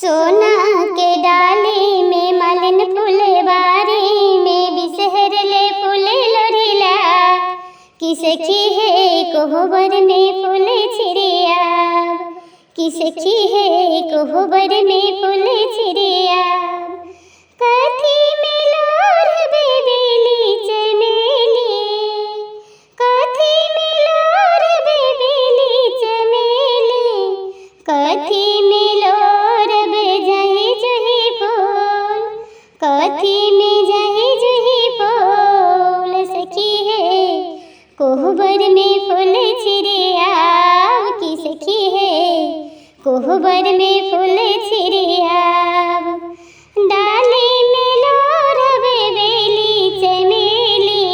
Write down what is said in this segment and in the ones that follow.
सोना के डाली में मालिन फुलवारी में बिसहरले फूल लोढ़िला कि सखी है कोहबर में फूल छिड़िया कि सखी है कोहबर में फूल छिड़िया कथी में लोर बेबेली चमेली कथी में लोर बेबेली चमेली कथी में लोर बेजाई जुही फूल कथी में जाई जुही फूल सखी है कोहबर में फूल छिड़िया की सखी है कोहबर में फूल छिड़िया डाली में लोर बेबेली चमेली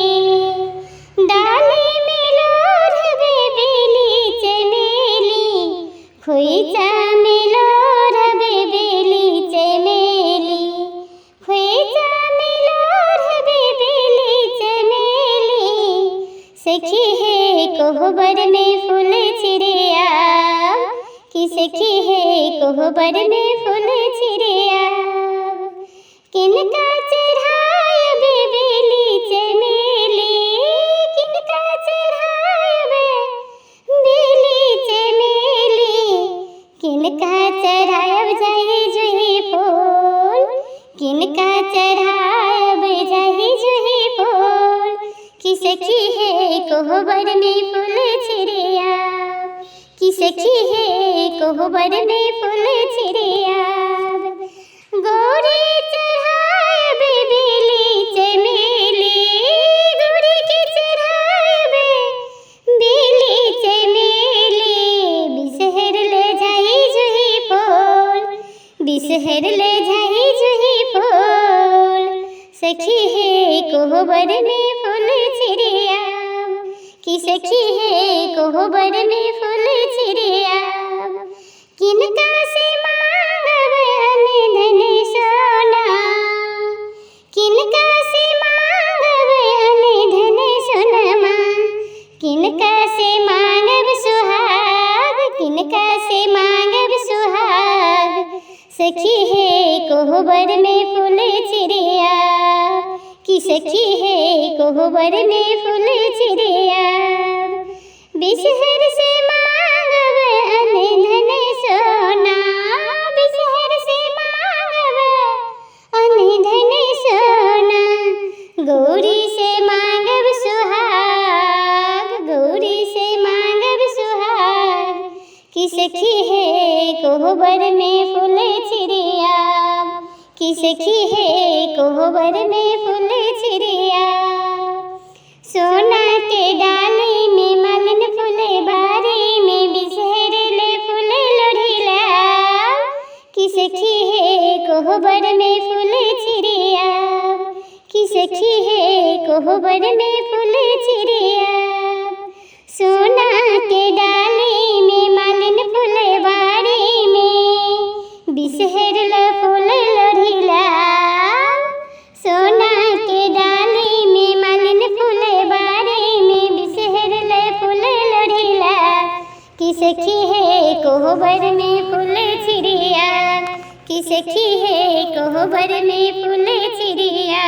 डाली में लोर बेबेली चमेली खोइचा में लोर बेबेली चमेली खोइचा में लोर बेबेली चमेली सखी है कोहबर में फूल छिड़िया कि सखी है कोहबर में फूल छिड़िया किनका चढ़ाय बेबेली चमेली किनका चढ़ाय बेली चमेली किनका चढ़ायब जाई जुही फूल किनका चढ़ायब जाई जुही फूल कि सखी है कोहबर में फूल छिड़िया कि सखी है कोहबर में फूल छिड़िया गौरी चढ़ाय बेबेली चमेली गौरी के चढ़ाय बेली चमेली बिसहर ले जाई जुही फूल बिसहर ले जाई जुही फूल सखी है कोहबर में फूल छिड़िया कि सखी है कोहबर में फूल छिड़िया किनका से मांगब धन सोना किनका से मांगब धन सोनमा किनका से मांगब सुहाग किनका से मांगब सुहाग सखी है कोहबर में फूल छिड़िया कि सखी है कोहबर में फूल छिड़िया बिसहर से मांगब धन सोना बिसहर से मांगब धन सोना गौरी से मांगब सुहाग गौरी से मांगब सुहाग कि सखी है कोहबर में फूल छिड़िया कि सखी है कोहबर में फूल छिड़िया सोना के डाली में मालिन फुलवारी में बिसहरले फूल लोढ़िला कि सखी है कोहबर में फूल छिड़िया कि सखी है कोहबर में फूल छिड़िया सोना के डाली में मालिन फुलवारी में बिसहरला फूल लोढ़िला सोना के डाली में मालिन फुलवारी में बिसहरला फूल लोढ़िला कि सखी है कोहबर में फूल छिड़िया कि सखी है कोहबर में फूल छिड़िया।